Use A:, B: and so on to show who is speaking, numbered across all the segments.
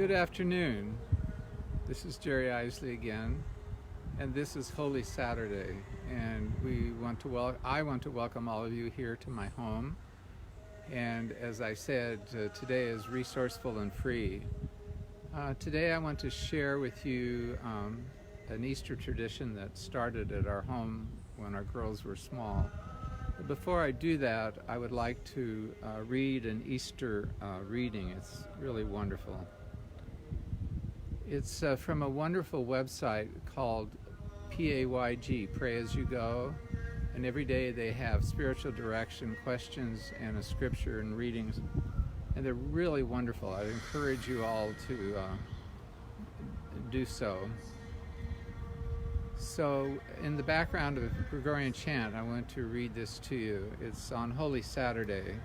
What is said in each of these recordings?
A: Good afternoon. This is Jerry Isley again, and this is Holy Saturday, and I want to welcome all of you here to my home. And as I said, today is resourceful and free. Today I want to share with you an Easter tradition that started at our home when our girls were small. But before I do that, I would like to read an Easter reading. It's really wonderful. It's from a wonderful website called PAYG, Pray As You Go, and every day they have spiritual direction, questions, and a scripture and readings, and they're really wonderful. I encourage you all to do so. So in the background of Gregorian chant, I want to read this to you. It's on Holy Saturday.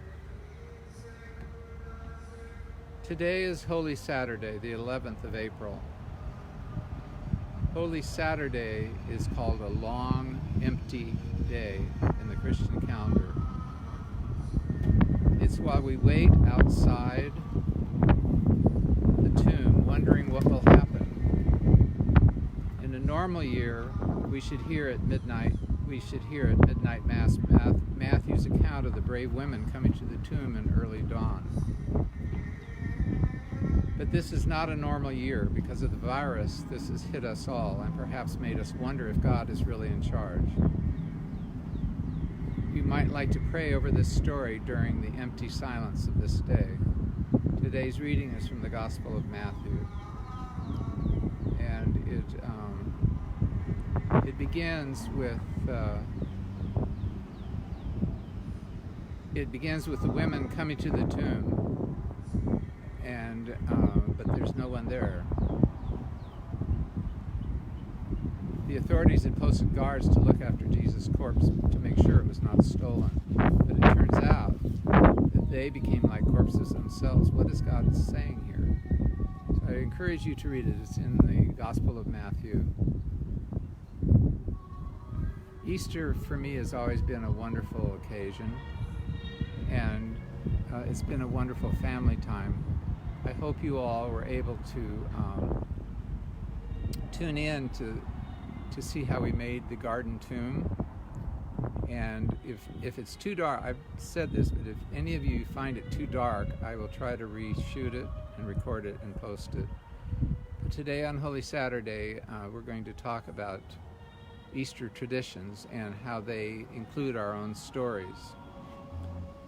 A: Today is Holy Saturday, the 11th of April. Holy Saturday is called a long, empty day in the Christian calendar. It's while we wait outside the tomb, wondering what will happen. In a normal year, we should hear at midnight Mass Matthew's account of the brave women coming to the tomb in early dawn. But this is not a normal year. Because of the virus, this has hit us all and perhaps made us wonder if God is really in charge. You might like to pray over this story during the empty silence of this day. Today's reading is from the Gospel of Matthew, and it begins with the women coming to the tomb. But there's no one there. The authorities had posted guards to look after Jesus' corpse to make sure it was not stolen. But it turns out that they became like corpses themselves. What is God saying here? So I encourage you to read it. It's in the Gospel of Matthew. Easter for me has always been a wonderful occasion, and it's been a wonderful family time. I hope you all were able to tune in to see how we made the garden tomb. And if it's too dark, I've said this, but if any of you find it too dark, I will try to reshoot it and record it and post it. But today on Holy Saturday, we're going to talk about Easter traditions and how they include our own stories.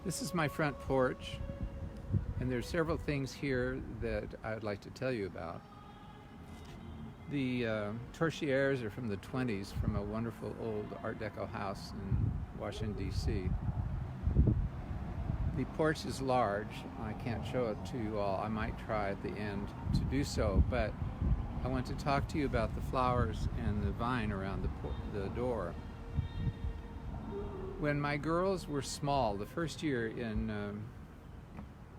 A: This is my front porch. And there's several things here that I'd like to tell you about. The torchieres are from the 20s, from a wonderful old Art Deco house in Washington, D.C. The porch is large. I can't show it to you all. I might try at the end to do so, but I want to talk to you about the flowers and the vine around the door. When my girls were small, the first year in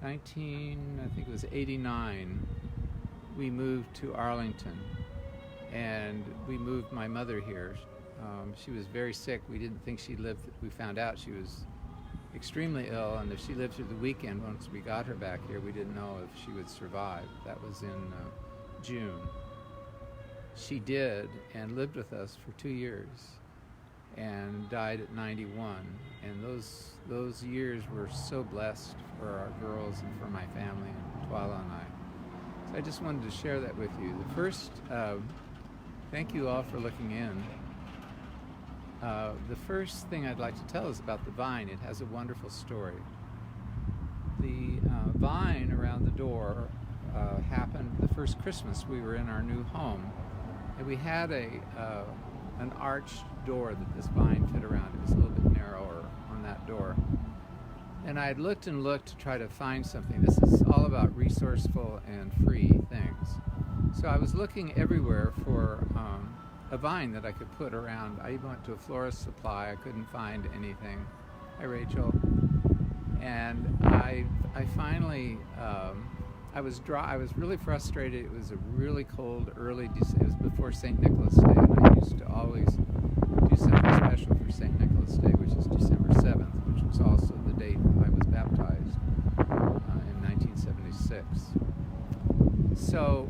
A: 1989, we moved to Arlington, and we moved my mother here. She was very sick. We didn't think she lived. We found out she was extremely ill, and if she lived through the weekend, once we got her back here, we didn't know if she would survive. That was in June. She did, and lived with us for 2 years, and died at 91. And those years were so blessed for our girls and for my family and Twyla and I. So I just wanted to share that with you. The first, thank you all for looking in. The first thing I'd like to tell is about the vine. It has a wonderful story. The vine around the door happened the first Christmas we were in our new home, and we had an arched door that this vine fit around. It was a little bit narrower on that door. And I had looked and looked to try to find something. This is all about resourceful and free things. So I was looking everywhere for a vine that I could put around. I even went to a florist supply. I couldn't find anything. Hi, Rachel. And I finally, I was really frustrated. It was a really cold early December. It was before St. Nicholas Day, and I used to always do something special for St. Nicholas Day, which is December 7th, which was also the date I was baptized in 1976. So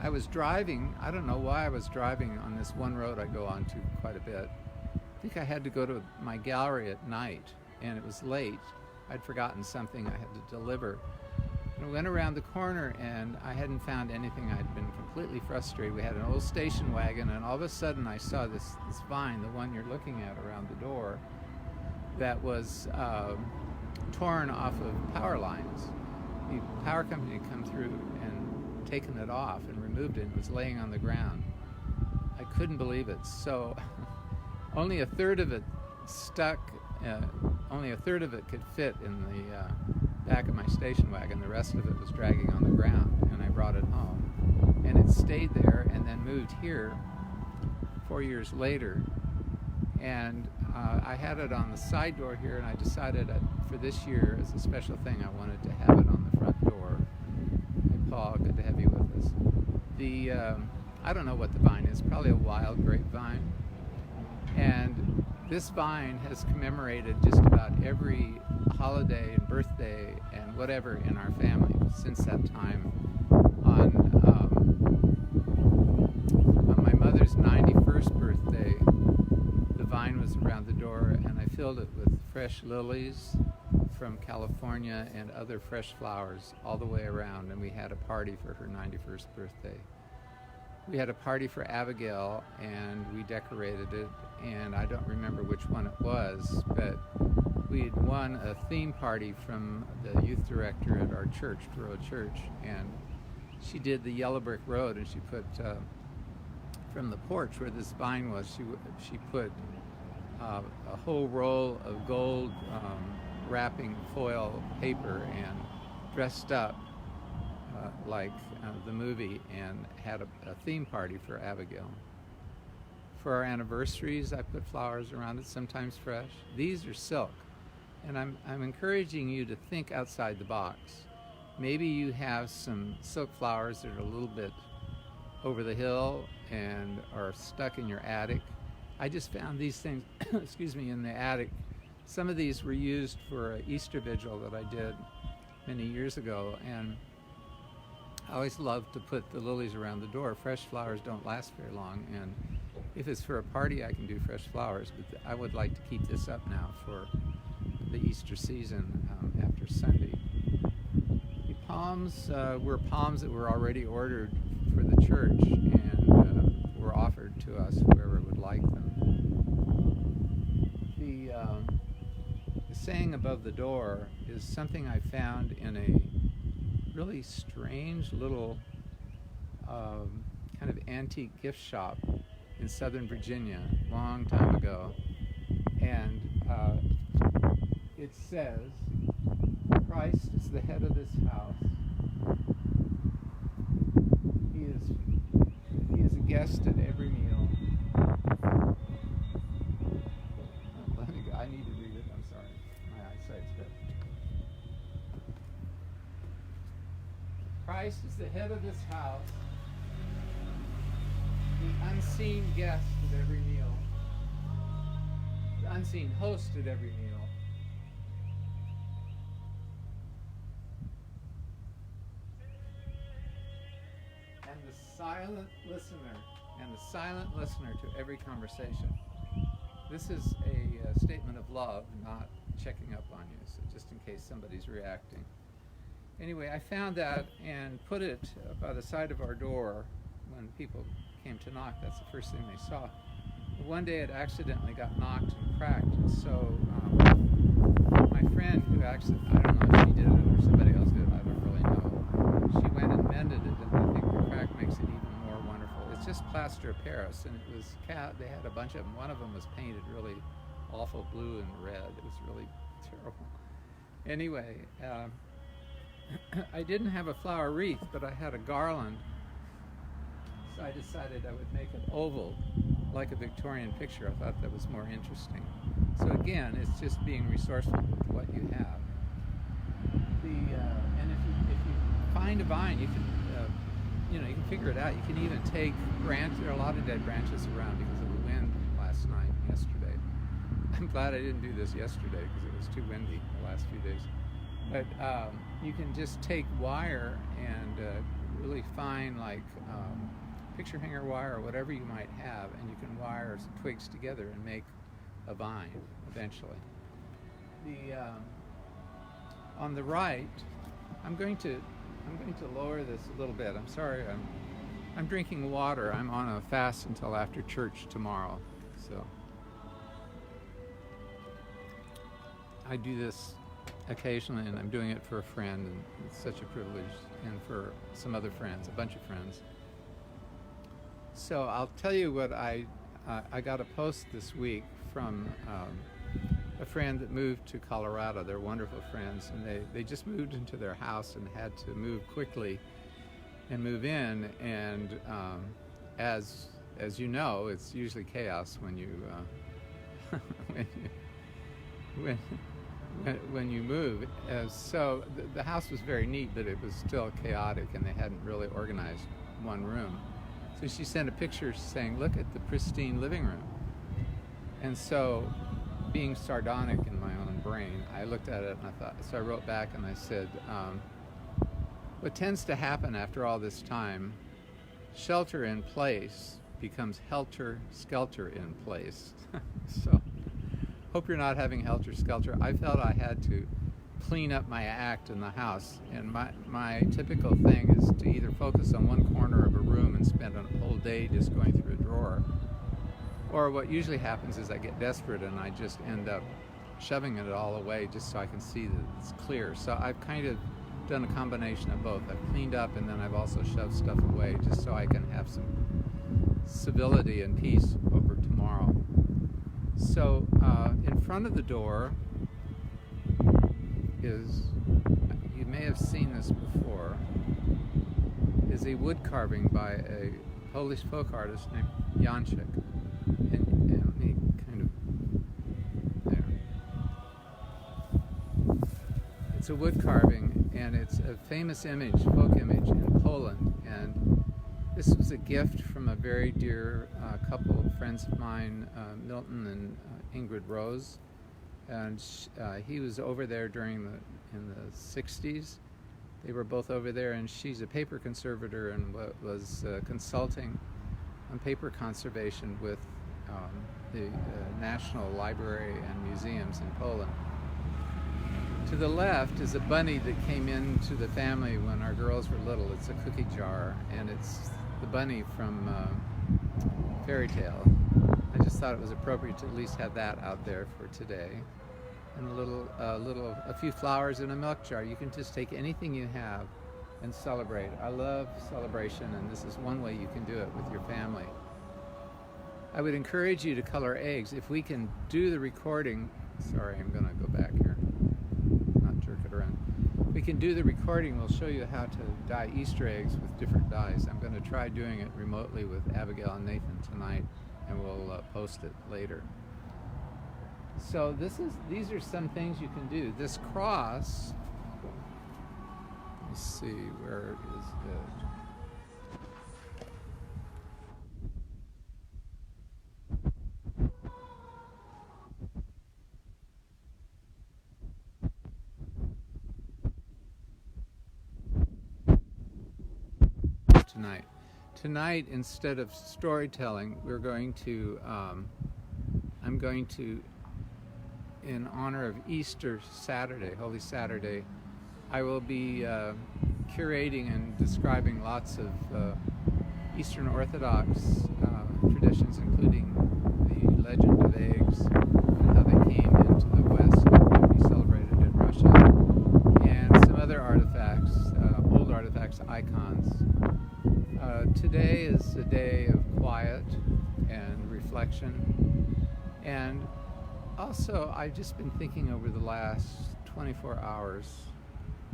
A: I was driving. I don't know why I was driving on this one road I go on to quite a bit. I think I had to go to my gallery at night, and it was late. I'd forgotten something I had to deliver. And I went around the corner, and I hadn't found anything. I'd been completely frustrated. We had an old station wagon, and all of a sudden I saw this vine, the one you're looking at around the door, that was torn off of power lines. The power company had come through and taken it off and removed it, and it was laying on the ground. I couldn't believe it. So only a third of it stuck, only a third of it could fit in the back of my station wagon. The rest of it was dragging on the ground, and I brought it home. And it stayed there and then moved here 4 years later. And I had it on the side door here, and I decided for this year, as a special thing, I wanted to have it on the front door. Hey, Paul, good to have you with us. I don't know what the vine is, probably a wild grapevine. And this vine has commemorated just about every holiday and birthday and whatever in our family since that time. On my mother's 91st birthday, the vine was around the door, and I filled it with fresh lilies from California and other fresh flowers all the way around, and we had a party for her 91st birthday. We had a party for Abigail, and we decorated it, and I don't remember which one it was, but we had won a theme party from the youth director at our church, Rural Church, and she did the yellow brick road, and she put, from the porch where this vine was, she put a whole roll of gold wrapping foil paper and dressed up like the movie, and had a theme party for Abigail. For our anniversaries, I put flowers around it, sometimes fresh. These are silk, and I'm encouraging you to think outside the box. Maybe you have some silk flowers that are a little bit over the hill and are stuck in your attic. I just found these things, excuse me, in the attic. Some of these were used for an Easter vigil that I did many years ago, and I always love to put the lilies around the door. Fresh flowers don't last very long, and if it's for a party, I can do fresh flowers, but I would like to keep this up now for the Easter season after Sunday. The palms were palms that were already ordered for the church, and were offered to us, whoever would like them. The saying above the door is something I found in a really strange little kind of antique gift shop in Southern Virginia a long time ago, and it says, "Christ is the head of this house. He is a guest at every meal." I need to read it. I'm sorry, my eyesight's bad. Christ is the head of this house, the unseen guest at every meal, the unseen host at every meal. And the silent listener to every conversation. This is a statement of love, not checking up on you, so just in case somebody's reacting. Anyway, I found that and put it by the side of our door when people came to knock. That's the first thing they saw. One day it accidentally got knocked and cracked, and so my friend who actually, I don't know if she did it or somebody else did it, I don't really know. She went and mended it, and I think the crack makes it even more wonderful. It's just plaster of Paris, and it was they had a bunch of them. One of them was painted really awful blue and red. It was really terrible. Anyway, I didn't have a flower wreath, but I had a garland, so I decided I would make it oval, like a Victorian picture. I thought that was more interesting. So again, it's just being resourceful with what you have. And if you find a vine, you can you can figure it out. You can even take branches. There are a lot of dead branches around because of the wind last night and yesterday. I'm glad I didn't do this yesterday because it was too windy the last few days. But you can just take wire and really fine, like picture hanger wire or whatever you might have, and you can wire some twigs together and make a vine eventually. On the right, I'm going to lower this a little bit. I'm sorry, I'm drinking water. I'm on a fast until after church tomorrow, so I do this occasionally, and I'm doing it for a friend, and it's such a privilege, and for some other friends, a bunch of friends. So I'll tell you what I got a post this week from a friend that moved to Colorado. They're wonderful friends, and they just moved into their house and had to move quickly and move in. And as you know, it's usually chaos when you when you move. So the house was very neat, but it was still chaotic, and they hadn't really organized one room. So she sent a picture saying, "Look at the pristine living room." And so, being sardonic in my own brain, I looked at it and I thought, so I wrote back and I said, what tends to happen after all this time, shelter in place becomes helter-skelter in place. So, hope you're not having helter-skelter. I felt I had to clean up my act in the house, and my typical thing is to either focus on one corner of a room and spend a whole day just going through a drawer, or what usually happens is I get desperate and I just end up shoving it all away just so I can see that it's clear. So I've kind of done a combination of both. I've cleaned up, and then I've also shoved stuff away just so I can have some civility and peace over tomorrow. So in front of the door is, you may have seen this before, is a wood carving by a Polish folk artist named Janczyk. And let me kind of, there. It's a wood carving, and it's a famous image, folk image in Poland. And this was a gift from a very dear couple of friends of mine, Milton and Ingrid Rose. And he was over there in the 60s. They were both over there, and she's a paper conservator and was consulting on paper conservation with the National Library and Museums in Poland. To the left is a bunny that came into the family when our girls were little. It's a cookie jar, and it's the bunny from Fairy Tale. I just thought it was appropriate to at least have that out there for today. And a few flowers in a milk jar. You can just take anything you have and celebrate. I love celebration, and this is one way you can do it with your family. I would encourage you to color eggs. If we can do the recording, sorry, I'm going to go back here, not jerk it around. If we can do the recording, we'll show you how to dye Easter eggs with different dyes. I'm going to try doing it remotely with Abigail and Nathan tonight, and we'll post it later. So these are some things you can do. This cross, let's see, where is it? Tonight, instead of storytelling, we're going to, I'm going to, in honor of Easter Saturday, Holy Saturday, I will be curating and describing lots of Eastern Orthodox traditions, including the legend of eggs and how they came into the West and be celebrated in Russia, and some other artifacts, old artifacts, icons. Today is a day of quiet and reflection, and also I've just been thinking over the last 24 hours,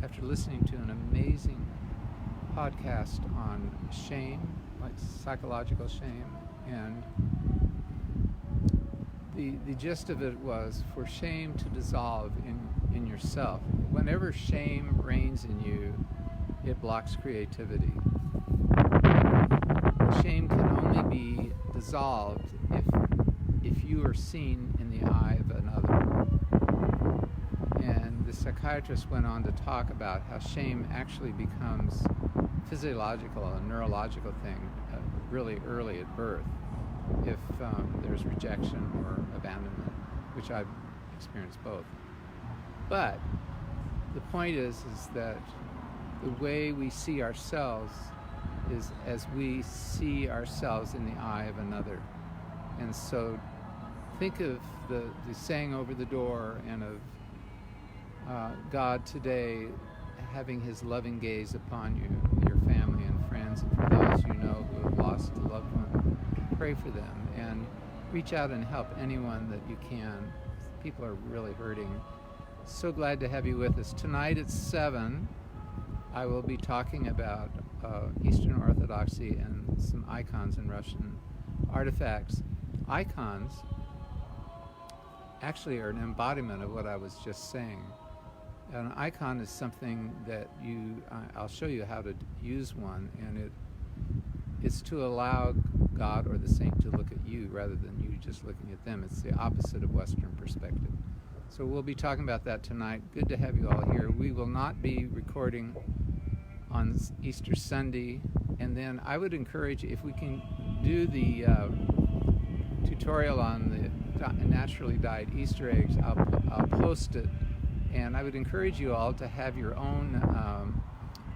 A: after listening to an amazing podcast on shame, like psychological shame, and the gist of it was for shame to dissolve in yourself. Whenever shame reigns in you, it blocks creativity. Shame can only be dissolved if you are seen in the eye of another. And the psychiatrist went on to talk about how shame actually becomes physiological and neurological thing really early at birth if there's rejection or abandonment, which I've experienced both. But the point is that the way we see ourselves is as we see ourselves in the eye of another. And so think of the saying over the door and of God today having his loving gaze upon you, your family and friends, and for those you know who have lost a loved one, pray for them and reach out and help anyone that you can. People are really hurting. So glad to have you with us. Tonight at 7, I will be talking about Eastern Orthodoxy and some icons and Russian artifacts. Icons actually are an embodiment of what I was just saying. An icon is something that I'll show you how to use one, and it's to allow God or the saint to look at you rather than you just looking at them. It's the opposite of Western perspective. So we'll be talking about that tonight. Good to have you all here. We will not be recording on Easter Sunday, and then I would encourage you, if we can do the tutorial on the naturally dyed Easter eggs, I'll post it. And I would encourage you all to have your own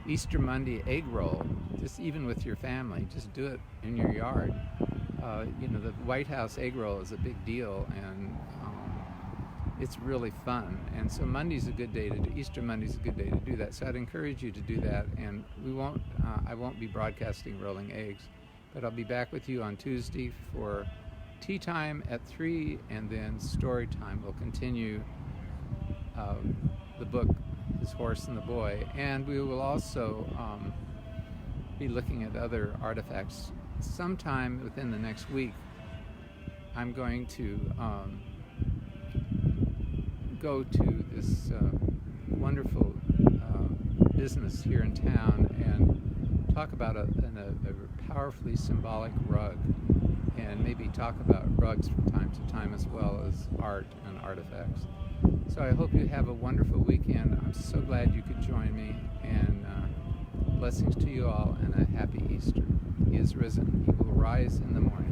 A: Easter Monday egg roll, just even with your family. Just do it in your yard. The White House egg roll is a big deal, and it's really fun. And so Monday's a good day to do. Easter Monday's a good day to do that. So I'd encourage you to do that. And I won't be broadcasting rolling eggs, but I'll be back with you on Tuesday for tea time at 3, and then story time. We'll continue the book, His Horse and the Boy, and we will also be looking at other artifacts. Sometime within the next week, I'm going to go to this wonderful business here in town and talk about a powerfully symbolic rug, and maybe talk about rugs from time to time as well as art and artifacts. So I hope you have a wonderful weekend. I'm so glad you could join me, and blessings to you all, and a happy Easter. He is risen. He will rise in the morning.